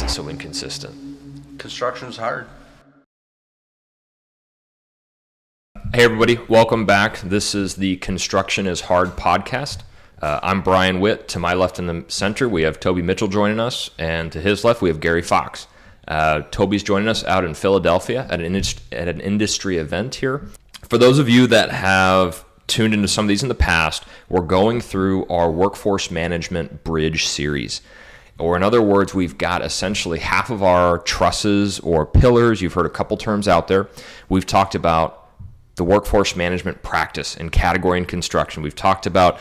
so inconsistent? Construction's hard. Hey everybody, welcome back. This is the Construction is Hard podcast. I'm Brian Witt. To my left in the center, we have Toby Mitchell joining us, and to his left, we have Gary Fox. Toby's joining us out in Philadelphia at an industry event here. For those of you that have tuned into some of these in the past, we're going through our workforce management bridge series. Or in other words, we've got essentially half of our trusses or pillars. You've heard a couple terms out there. We've talked about the workforce management practice and category in construction. We've talked about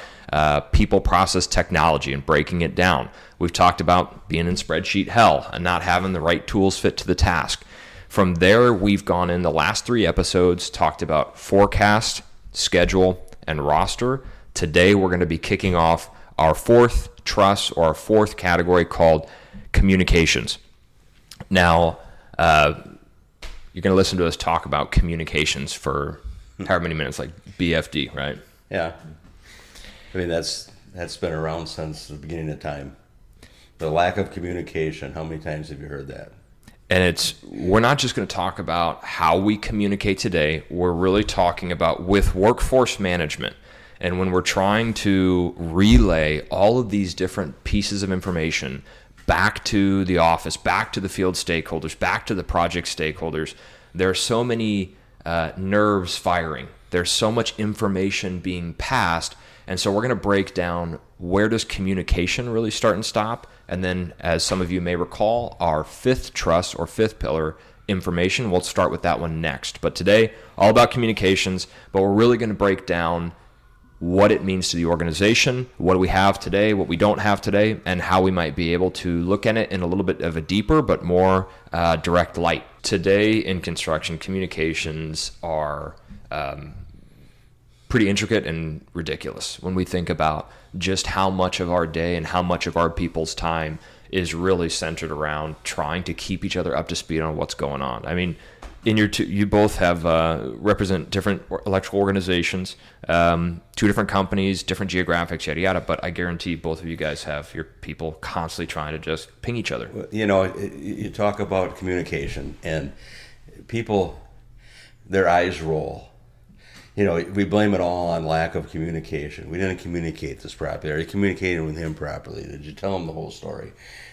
people, process, technology and breaking it down. We've talked about being in spreadsheet hell and not having the right tools fit to the task. From there, we've gone in the last 3 episodes, talked about forecast, schedule, and roster. Today, we're going to be kicking off our 4th truss or our 4th category called communications. Now, you're going to listen to us talk about communications for however many minutes, like BFD, right? Yeah. I mean, that's been around since the beginning of time. The lack of communication, how many times have you heard that? And we're not just going to talk about how we communicate today. We're really talking about with workforce management. And when we're trying to relay all of these different pieces of information back to the office, back to the field stakeholders, back to the project stakeholders, there are so many nerves firing. There's so much information being passed. And so we're going to break down where does communication really start and stop. And then, as some of you may recall, our 5th truss or 5th pillar, information. We'll start with that one next. But today, all about communications. But we're really going to break down what it means to the organization, what do we have today, what we don't have today, and how we might be able to look at it in a little bit of a deeper but more direct light. Today in construction, communications are pretty intricate and ridiculous when we think about just how much of our day and how much of our people's time is really centered around trying to keep each other up to speed on what's going on. I mean, you both have represent different electrical organizations, 2 different companies, different geographics, yada yada. But I guarantee both of you guys have your people constantly trying to just ping each other. You know, you talk about communication, and people, their eyes roll. You know, we blame it all on lack of communication. We didn't communicate this properly. Are you communicating with him properly? Did you tell him the whole story?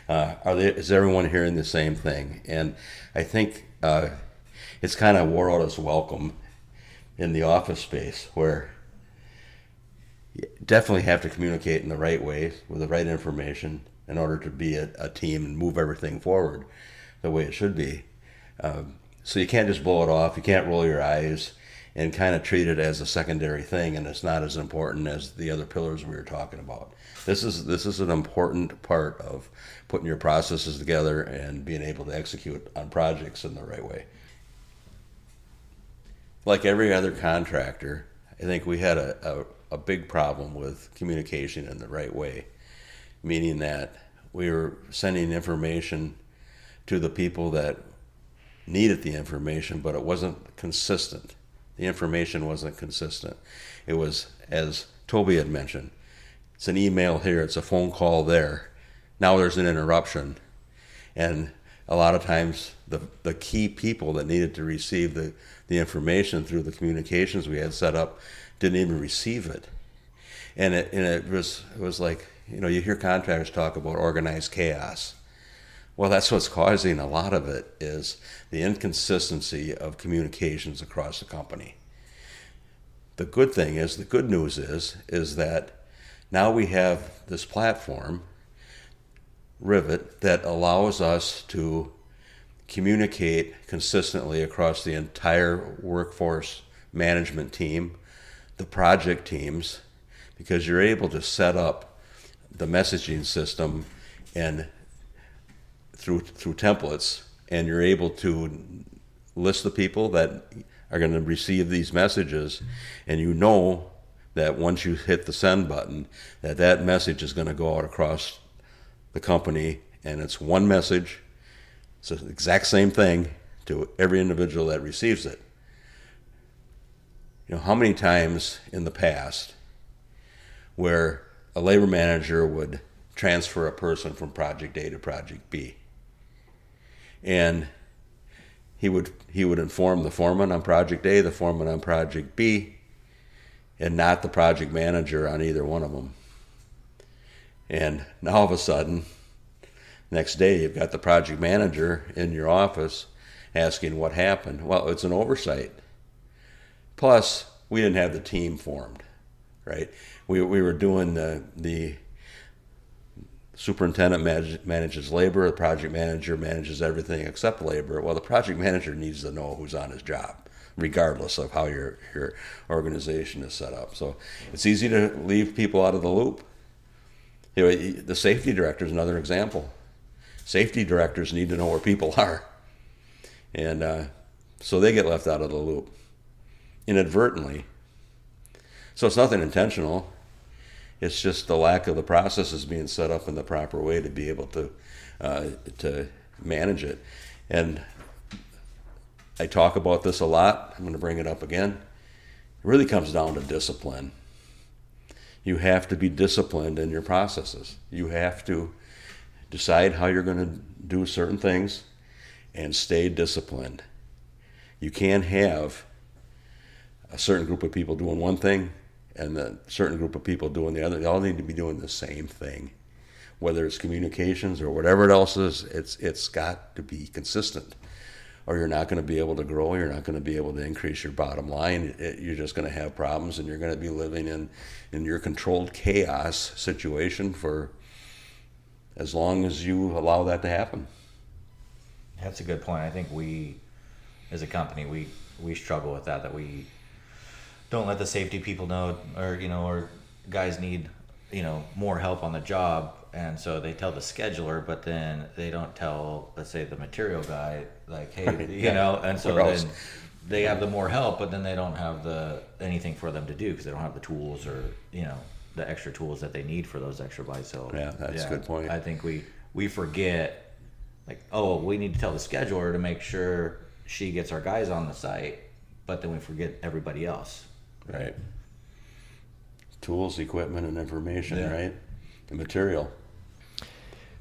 Is everyone hearing the same thing? And I think it's kind of wore out its welcome in the office space, where you definitely have to communicate in the right way with the right information in order to be a team and move everything forward the way it should be. So you can't just blow it off. You can't roll your eyes and kind of treat it as a secondary thing, and it's not as important as the other pillars we were talking about. This is an important part of putting your processes together and being able to execute on projects in the right way. Like every other contractor, I think we had a big problem with communication in the right way, meaning that we were sending information to the people that needed the information, but it wasn't consistent. The information wasn't consistent. It was, as Toby had mentioned, it's an email here, it's a phone call there. Now there's an interruption. And a lot of times the key people that needed to receive the information through the communications we had set up didn't even receive it. And it was like, you know, you hear contractors talk about organized chaos. Well, that's what's causing a lot of it, is the inconsistency of communications across the company. The good news is that now we have this platform, Rivet, that allows us to communicate consistently across the entire workforce management team, the project teams, because you're able to set up the messaging system and through templates, and you're able to list the people that are going to receive these messages, and you know that once you hit the send button, that message is going to go out across the company, and it's one message. It's the exact same thing to every individual that receives it. You know, how many times in the past where a labor manager would transfer a person from project A to project B, and he would inform the foreman on project A, the foreman on project B, and not the project manager on either one of them. And now all of a sudden, next day you've got the project manager in your office asking what happened. Well, it's an oversight. Plus, we didn't have the team formed, right? We were doing the superintendent manages labor, the project manager manages everything except labor. Well, the project manager needs to know who's on his job, regardless of how your organization is set up. So it's easy to leave people out of the loop. The safety director is another example. Safety directors need to know where people are. And so they get left out of the loop inadvertently. So it's nothing intentional. It's just the lack of the processes being set up in the proper way to be able to manage it. And I talk about this a lot. I'm going to bring it up again. It really comes down to discipline. You have to be disciplined in your processes. You have to decide how you're going to do certain things and stay disciplined. You can't have a certain group of people doing one thing and a certain group of people doing the other. They all need to be doing the same thing. Whether it's communications or whatever else is, it's got to be consistent. Or you're not going to be able to grow. You're not going to be able to increase your bottom line. You're just going to have problems, and you're going to be living in your controlled chaos situation for as long as you allow that to happen. That's a good point. I think we, as a company, we struggle with that we don't let the safety people know, or guys need, more help on the job. And so they tell the scheduler, but then they don't tell, let's say, the material guy, like, hey, and so then they have the more help, but then they don't have anything for them to do because they don't have the tools or, the extra tools that they need for those extra buys. So that's a good point. I think we forget, like, we need to tell the scheduler to make sure she gets our guys on the site, but then we forget everybody else. Right. Tools, equipment, and information, right? The material.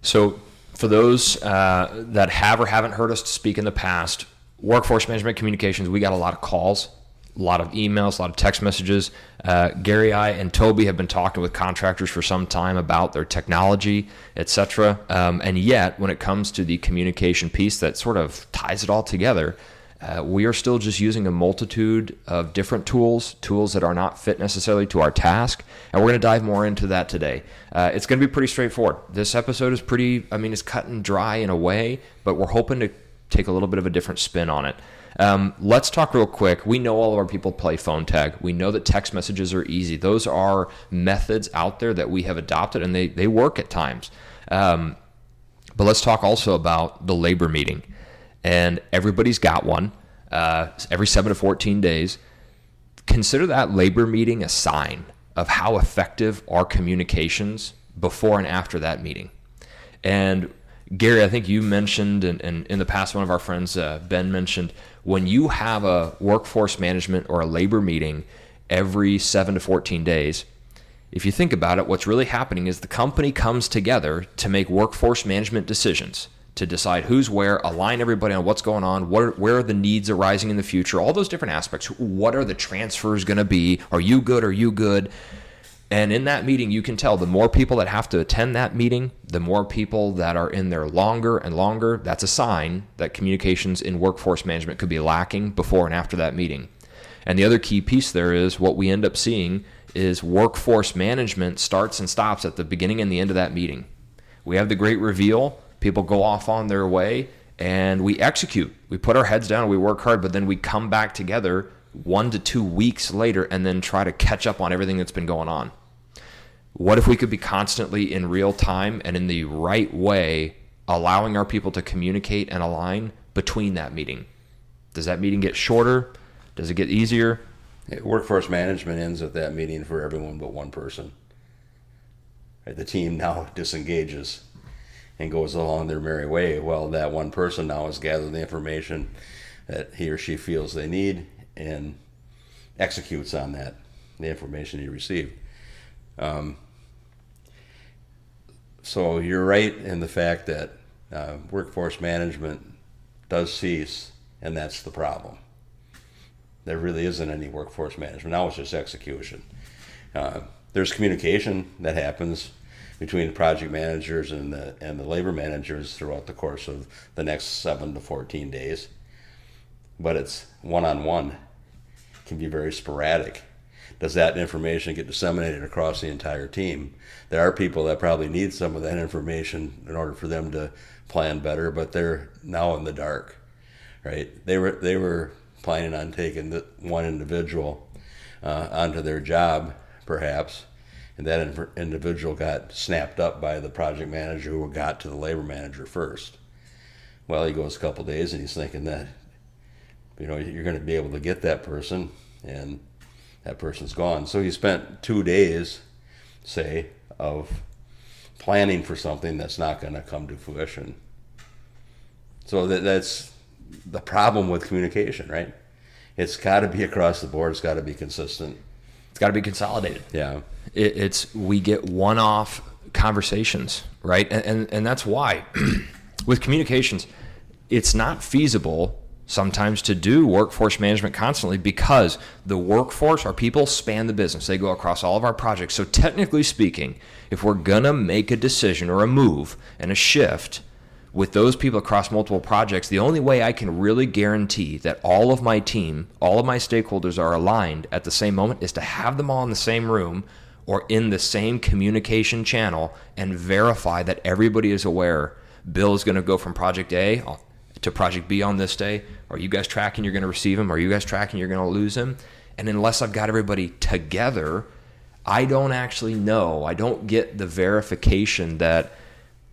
So for those that have or haven't heard us speak in the past, workforce management communications, we got a lot of calls, a lot of emails, a lot of text messages. Gary, I, and Toby have been talking with contractors for some time about their technology, etc. And yet, when it comes to the communication piece that sort of ties it all together, we are still just using a multitude of different tools that are not fit necessarily to our task. And we're going to dive more into that today. It's going to be pretty straightforward. This episode is it's cut and dry in a way, but we're hoping to take a little bit of a different spin on it. Let's talk real quick. We know all of our people play phone tag. We know that text messages are easy. Those are methods out there that we have adopted, and they work at times. But let's talk also about the labor meeting. And everybody's got one every 7 to 14 days. Consider that labor meeting a sign of how effective our communications before and after that meeting. And Gary, I think you mentioned, and in the past, one of our friends, Ben, mentioned, when you have a workforce management or a labor meeting every 7 to 14 days, if you think about it, what's really happening is the company comes together to make workforce management decisions, to decide who's where, align everybody on what's going on, where are the needs arising in the future, all those different aspects. What are the transfers going to be? Are you good? Are you good? And in that meeting, you can tell the more people that have to attend that meeting, the more people that are in there longer and longer. That's a sign that communications in workforce management could be lacking before and after that meeting. And the other key piece there is what we end up seeing is workforce management starts and stops at the beginning and the end of that meeting. We have the great reveal. People go off on their way, and we execute. We put our heads down, we work hard, but then we come back together 1 to 2 weeks later and then try to catch up on everything that's been going on. What if we could be constantly in real time and in the right way, allowing our people to communicate and align between that meeting? Does that meeting get shorter? Does it get easier? Workforce management ends at that meeting for everyone but one person. Right? The team now disengages and goes along their merry way. Well, that one person now has gathered the information that he or she feels they need and executes on that, the information he received. So you're right in the fact that workforce management does cease, and that's the problem. There really isn't any workforce management. Now it's just execution. There's communication that happens between the project managers and the labor managers throughout the course of the next 7 to 14 days. But it's one-on-one. Can be very sporadic. Does that information get disseminated across the entire team? There are people that probably need some of that information in order for them to plan better, but they're now in the dark, right? They were planning on taking one individual onto their job, perhaps, and that individual got snapped up by the project manager who got to the labor manager first. Well, he goes a couple days and he's thinking that, you're going to be able to get that person, and that person's gone. So he spent 2 days, say, of planning for something that's not going to come to fruition. So that's the problem with communication, right? It's got to be across the board. It's got to be consistent. It's got to be consolidated. Yeah. We get one-off conversations, right? And that's why with communications, it's not feasible sometimes to do workforce management constantly, because the workforce, our people, span the business. They go across all of our projects. So technically speaking, if we're going to make a decision or a move and a shift with those people across multiple projects, the only way I can really guarantee that all of my team, all of my stakeholders are aligned at the same moment is to have them all in the same room or in the same communication channel and verify that everybody is aware. Bill is going to go from project A to project B on this day. Are you guys tracking you're going to receive him? Are you guys tracking you're going to lose him? And unless I've got everybody together, I don't actually know. I don't get the verification that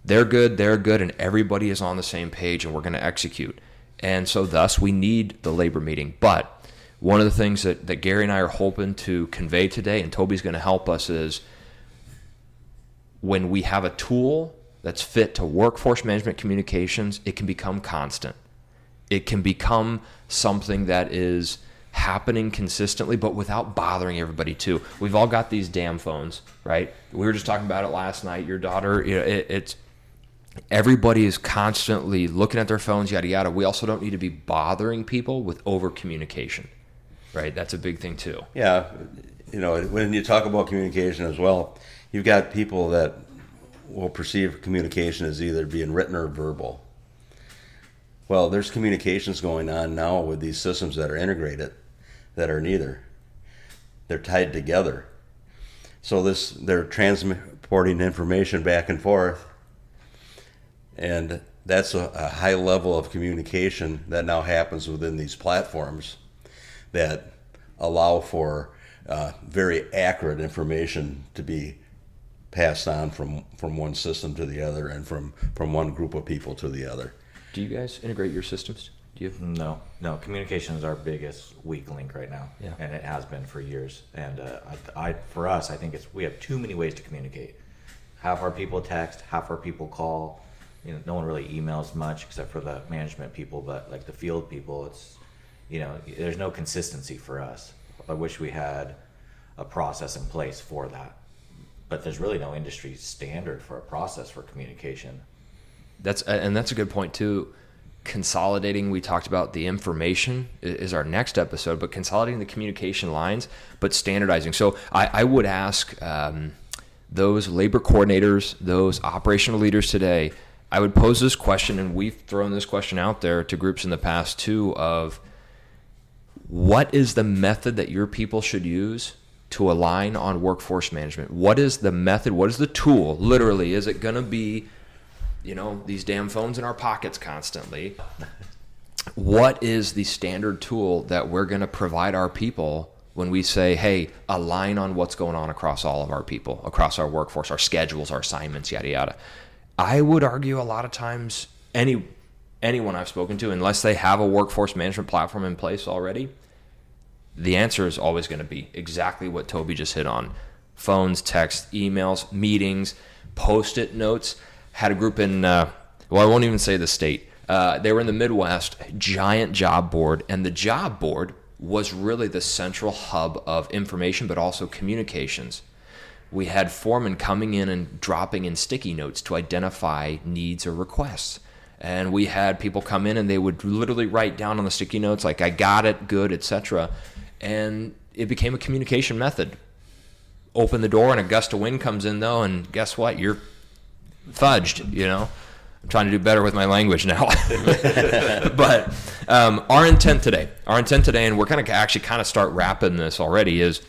they're good, and everybody is on the same page and we're going to execute. And so thus we need the labor meeting. But one of the things that Gary and I are hoping to convey today, and Toby's going to help us, is when we have a tool that's fit to workforce management communications, it can become constant. It can become something that is happening consistently, but without bothering everybody too. We've all got these damn phones, right? We were just talking about it last night. Your daughter, it's everybody is constantly looking at their phones, yada, yada. We also don't need to be bothering people with over communication, right? That's a big thing too. Yeah. When you talk about communication as well, you've got people that will perceive communication as either being written or verbal. Well, there's communications going on now with these systems that are integrated that are neither. They're tied together. So they're transporting information back and forth, and that's a high level of communication that now happens within these platforms that allow for very accurate information to be passed on from one system to the other and from one group of people to the other. Do you guys integrate your systems? Do you? No. Communication is our biggest weak link right now, Yeah. And it has been for years. And for us, I think we have too many ways to communicate. Half our people text, half our people call. No one really emails much except for the management people, but like the field people, it's there's no consistency for us. I wish we had a process in place for that. But there's really no industry standard for a process for communication. That's a good point too. Consolidating, we talked about the information is our next episode, but consolidating the communication lines, but standardizing. So I would ask those labor coordinators, those operational leaders today, I would pose this question, and we've thrown this question out there to groups in the past too, of what is the method that your people should use to align on workforce management? What is the method? What is the tool? Literally, is it going to be, these damn phones in our pockets constantly? What is the standard tool that we're going to provide our people when we say, hey, align on what's going on across all of our people, across our workforce, our schedules, our assignments, yada, yada? I would argue a lot of times anyone I've spoken to, unless they have a workforce management platform in place already, the answer is always going to be exactly what Toby just hit on. Phones, text, emails, meetings, Post-it notes. Had a group in, I won't even say the state. They were in the Midwest, giant job board, and the job board was really the central hub of information, but also communications. We had foremen coming in and dropping in sticky notes to identify needs or requests. And we had people come in and they would literally write down on the sticky notes, like, I got it, good, etc. And it became a communication method. Open the door and a gust of wind comes in, though, and guess what? You're fudged, you know? I'm trying to do better with my language now. But our intent today, and we're going to actually kind of start wrapping this already, is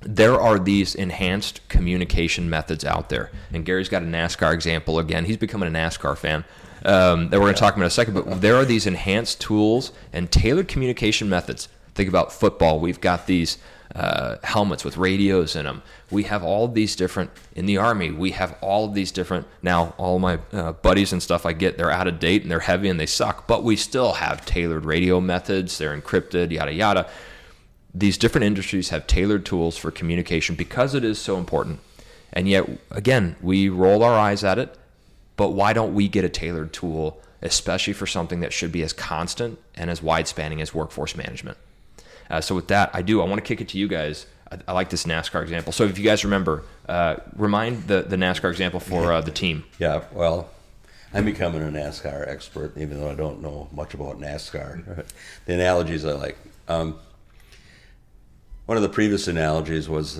there are these enhanced communication methods out there. And Gary's got a NASCAR example again. He's becoming a NASCAR fan that we're going to talk about in a second. But there are these enhanced tools and tailored communication methods. Think about football. We've got these helmets with radios in them. We have all of these different, in the Army, we have all of these different, now all my buddies and stuff I get, they're out of date and they're heavy and they suck, but we still have tailored radio methods, they're encrypted, yada, yada. These different industries have tailored tools for communication because it is so important. And yet, again, we roll our eyes at it, but why don't we get a tailored tool, especially for something that should be as constant and as wide-spanning as workforce management? So with that, I want to kick it to you guys. I like this NASCAR example. So if you guys remember, remind the NASCAR example for the team. Yeah, well, I'm becoming a NASCAR expert, even though I don't know much about NASCAR. The analogies I like. One of the previous analogies was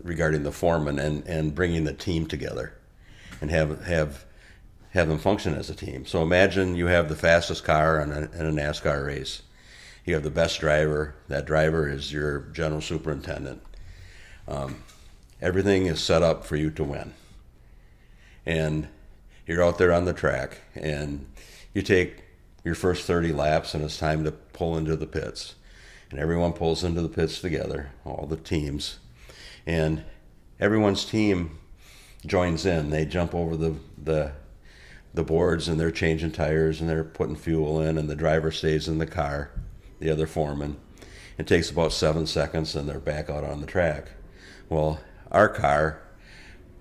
regarding the foreman and bringing the team together and have them function as a team. So imagine you have the fastest car in a NASCAR race. You have the best driver. That driver is your general superintendent. Everything is set up for you to win. And you're out there on the track, and you take your first 30 laps, and it's time to pull into the pits. And everyone pulls into the pits together, all the teams. And everyone's team joins in. They jump over the boards, and they're changing tires, and they're putting fuel in, and the driver stays in the car, the other foreman. It takes about 7 seconds and they're back out on the track. Well, our car,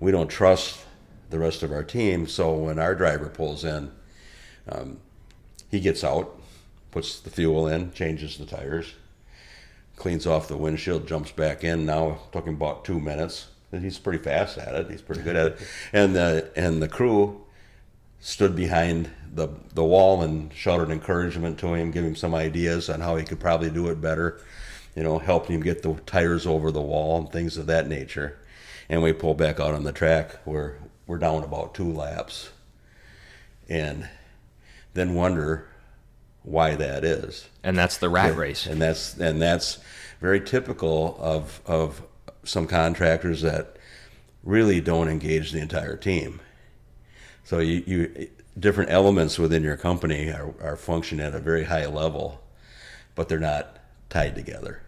we don't trust the rest of our team, so when our driver pulls in, he gets out, puts the fuel in, changes the tires, cleans off the windshield, jumps back in. Now talking about 2 minutes. He's pretty fast at it. He's pretty good at it. And the crew stood behind the wall and shouted encouragement to him, give him some ideas on how he could probably do it better, help him get the tires over the wall and things of that nature. And we pull back out on the track. We're down about 2 laps, and then wonder why that is. And that's the rat race. And that's very typical of some contractors that really don't engage the entire team. So you different elements within your company are functioning at a very high level, but they're not tied together.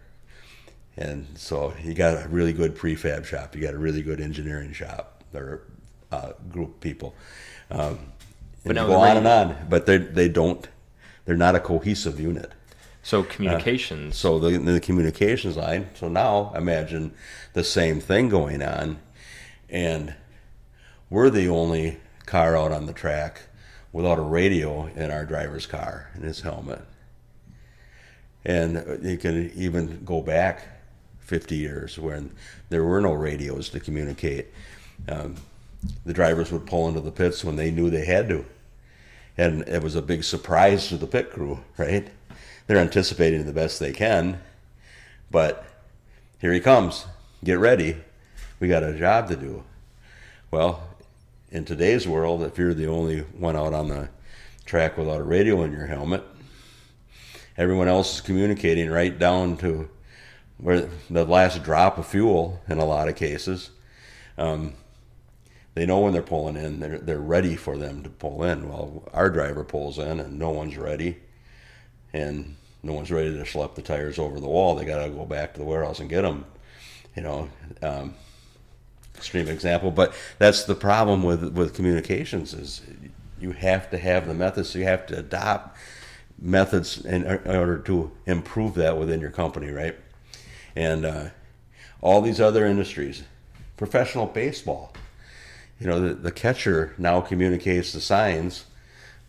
And so you got a really good prefab shop, you got a really good engineering shop, or group of people, and go on and on. But they're not a cohesive unit. So communications. So the communications line. So now imagine the same thing going on, and we're the only car out on the track without a radio in our driver's car in his helmet. And you can even go back 50 years when there were no radios to communicate. The drivers would pull into the pits when they knew they had to. And it was a big surprise to the pit crew, right? They're anticipating the best they can, but here he comes. Get ready. We got a job to do. Well, in today's world, if you're the only one out on the track without a radio in your helmet, everyone else is communicating right down to where the last drop of fuel in a lot of cases. They know when they're pulling in. They're ready for them to pull in. Well, our driver pulls in and no one's ready, and no one's ready to schlep the tires over the wall. They got to go back to the warehouse and get them. Extreme example, but that's the problem with communications is you have to have the methods. So you have to adopt methods in order to improve that within your company, right? And all these other industries, professional baseball, the catcher now communicates the signs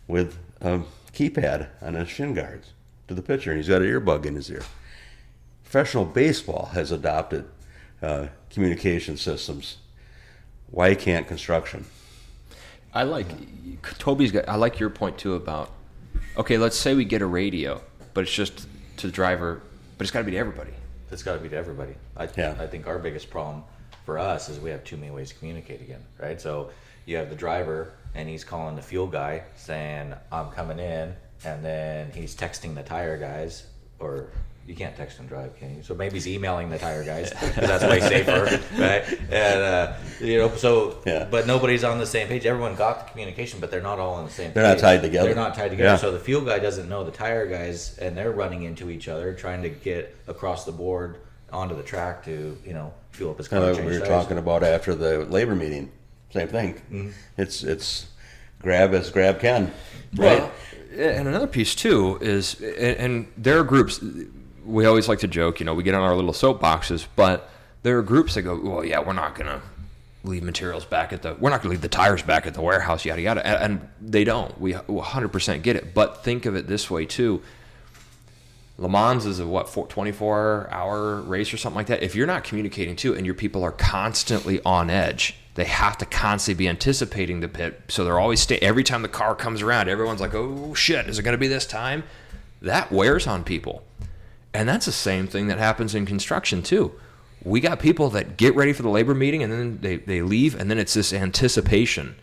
with a keypad on his shin guards to the pitcher, and he's got an earbud in his ear. Professional baseball has adopted communication systems. Why can't construction? I like I like your point too about, okay, let's say we get a radio, but it's just to the driver, but it's got to be to everybody. It's got to be to everybody. I think our biggest problem for us is we have too many ways to communicate again, right? So you have the driver, and he's calling the fuel guy saying, I'm coming in, and then he's texting the tire guys, or you can't text and drive, can you? So maybe he's emailing the tire guys, because that's way safer, right? And, but nobody's on the same page. Everyone got the communication, but they're not all on the same page. They're not tied together. They're not tied together. So the fuel guy doesn't know the tire guys, and they're running into each other, trying to get across the board onto the track to, fuel up his car. Kind of we were talking about after the labor meeting. Same thing. Mm-hmm. It's grab as grab can. Right. Well, and another piece too is, and there are groups. We always like to joke, we get on our little soapboxes, but there are groups that go, well, yeah, we're not going to leave materials back we're not going to leave the tires back at the warehouse, yada, yada. And they don't. We 100% get it. But think of it this way too. Le Mans is a 24-hour race or something like that. If you're not communicating too, and your people are constantly on edge, they have to constantly be anticipating the pit. So they're always every time the car comes around, everyone's like, oh shit, is it going to be this time? That wears on people. And that's the same thing that happens in construction too. We got people that get ready for the labor meeting, and then they leave, and then it's this anticipation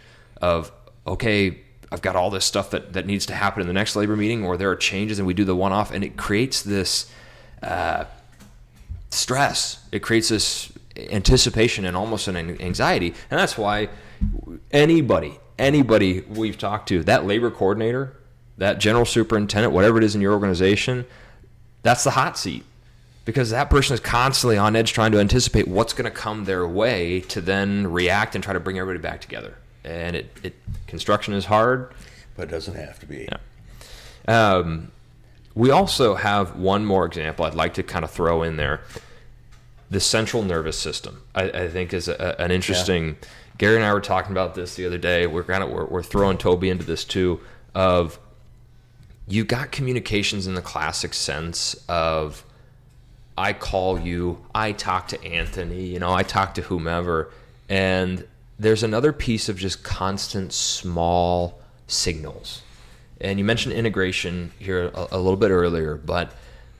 of, okay, I've got all this stuff that needs to happen in the next labor meeting, or there are changes and we do the one-off, and it creates this stress. It creates this anticipation and almost an anxiety. And that's why anybody we've talked to, that labor coordinator, that general superintendent, whatever it is in your organization, that's the hot seat, because that person is constantly on edge trying to anticipate what's going to come their way to then react and try to bring everybody back together. And construction is hard. But it doesn't have to be. Yeah. We also have one more example I'd like to kind of throw in there. The central nervous system, I think, is an interesting. Yeah. Gary and I were talking about this the other day. We're throwing Toby into this too. Of you got communications in the classic sense of, I call you, I talk to Anthony, I talk to whomever, and there's another piece of just constant small signals. And you mentioned integration here a little bit earlier, but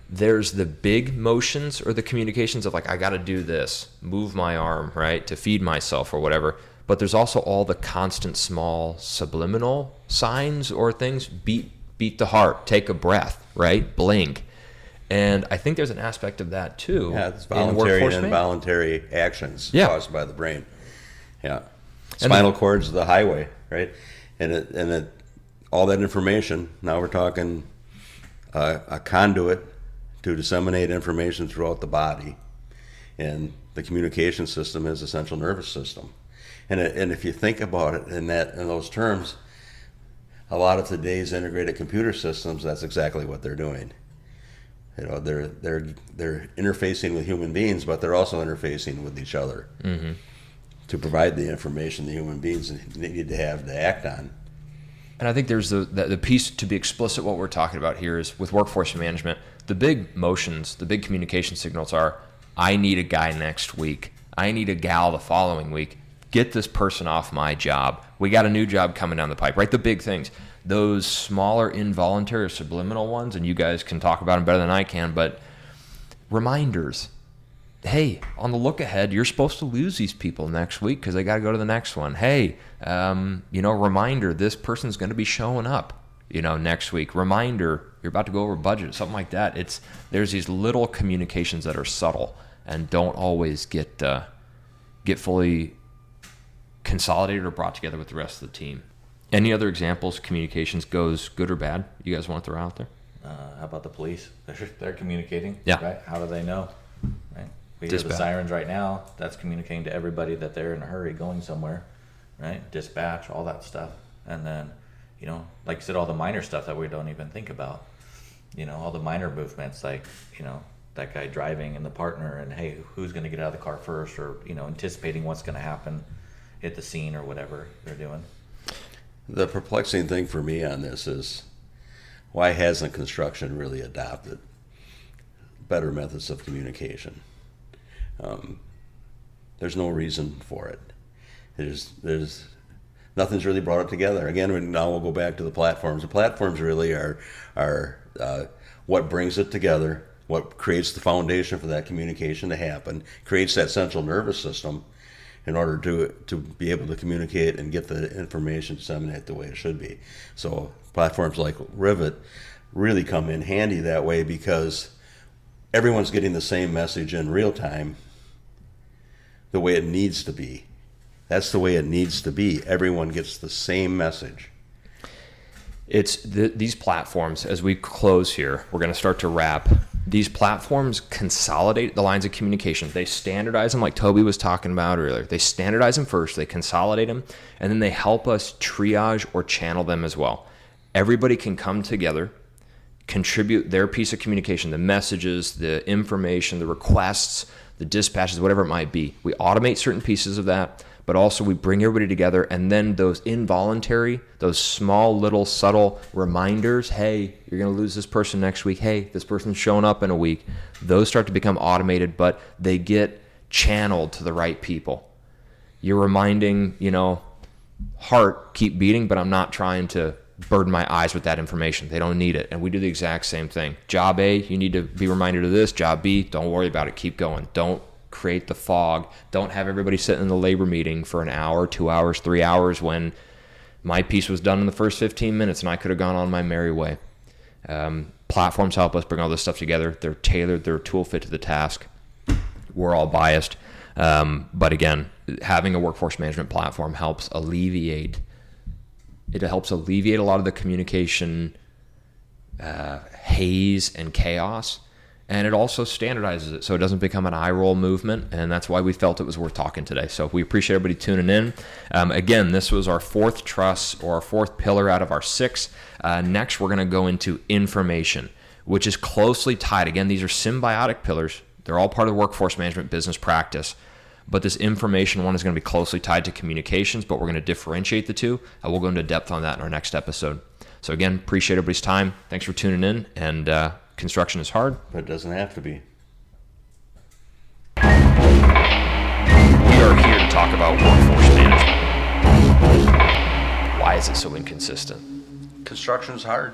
there's the big motions or the communications of like, I got to do this, move my arm, right, to feed myself or whatever. But there's also all the constant small subliminal signs or things. Beat the heart, take a breath, right, blink. And I think there's an aspect of that too. Yeah, it's voluntary and involuntary actions caused by the brain. Yeah. Spinal cord's the highway, right? And all that information, now we're talking a conduit to disseminate information throughout the body. And the communication system is the central nervous system. And if you think about it in those terms, a lot of today's integrated computer systems, that's exactly what they're doing. They're interfacing with human beings, but they're also interfacing with each other to provide the information the human beings need to have to act on. And I think there's the piece, to be explicit, what we're talking about here is with workforce management, the big motions, the big communication signals are, I need a guy next week. I need a gal the following week. Get this person off my job. We got a new job coming down the pipe, right? The big things. Those smaller involuntary or subliminal ones, and you guys can talk about them better than I can, but reminders. Hey, on the look ahead, you're supposed to lose these people next week because they got to go to the next one. Hey, reminder, this person's going to be showing up, next week. Reminder, you're about to go over budget, something like that. There's these little communications that are subtle and don't always get fully consolidated or brought together with the rest of the team. Any other examples, communications goes good or bad, you guys want to throw out there? How about the police? They're communicating, yeah. Right? How do they know? Right? We hear the sirens right now. That's communicating to everybody that they're in a hurry going somewhere, right? Dispatch, all that stuff. And then, like you said, all the minor stuff that we don't even think about. All the minor movements, like, that guy driving and the partner, and hey, who's going to get out of the car first, or, anticipating what's going to happen at the scene or whatever they're doing. The perplexing thing for me on this is, why hasn't construction really adopted better methods of communication? There's no reason for it. There's nothing's really brought it together. Again, now we'll go back to the platforms. The platforms really are what brings it together, what creates the foundation for that communication to happen, creates that central nervous system in order to be able to communicate and get the information disseminated the way it should be. So platforms like Rivet really come in handy that way, because everyone's getting the same message in real time the way it needs to be. That's the way it needs to be. Everyone gets the same message. It's these platforms, as we close here, we're going to start to wrap. These platforms consolidate the lines of communication. They standardize them, like Toby was talking about earlier. They standardize them first, they consolidate them, and then they help us triage or channel them as well. Everybody can come together, contribute their piece of communication, the messages, the information, the requests, the dispatches, whatever it might be. We automate certain pieces of that, but also we bring everybody together, and then those involuntary, those small little subtle reminders, hey, you're going to lose this person next week, hey, this person's showing up in a week, those start to become automated, but they get channeled to the right people. You're reminding, heart, keep beating, but I'm not trying to burden my eyes with that information. They don't need it. And we do the exact same thing. Job A, you need to be reminded of this. Job B, don't worry about it. Keep going. Don't create the fog. Don't have everybody sitting in the labor meeting for an hour, 2 hours, 3 hours when my piece was done in the first 15 minutes and I could have gone on my merry way. Platforms help us bring all this stuff together. They're tailored. They're a tool fit to the task. We're all biased. But again, having a workforce management platform helps alleviate a lot of the communication haze and chaos. And it also standardizes it so it doesn't become an eye roll movement. And that's why we felt it was worth talking today. So we appreciate everybody tuning in. Again, this was our fourth truss, or our fourth pillar out of our 6. Next, we're going to go into information, which is closely tied. Again, these are symbiotic pillars. They're all part of the workforce management business practice. But this information one is going to be closely tied to communications, but we're going to differentiate the two. We'll go into depth on that in our next episode. So again, appreciate everybody's time. Thanks for tuning in. And construction is hard, but it doesn't have to be. We are here to talk about workforce management. Why is it so inconsistent? Construction is hard.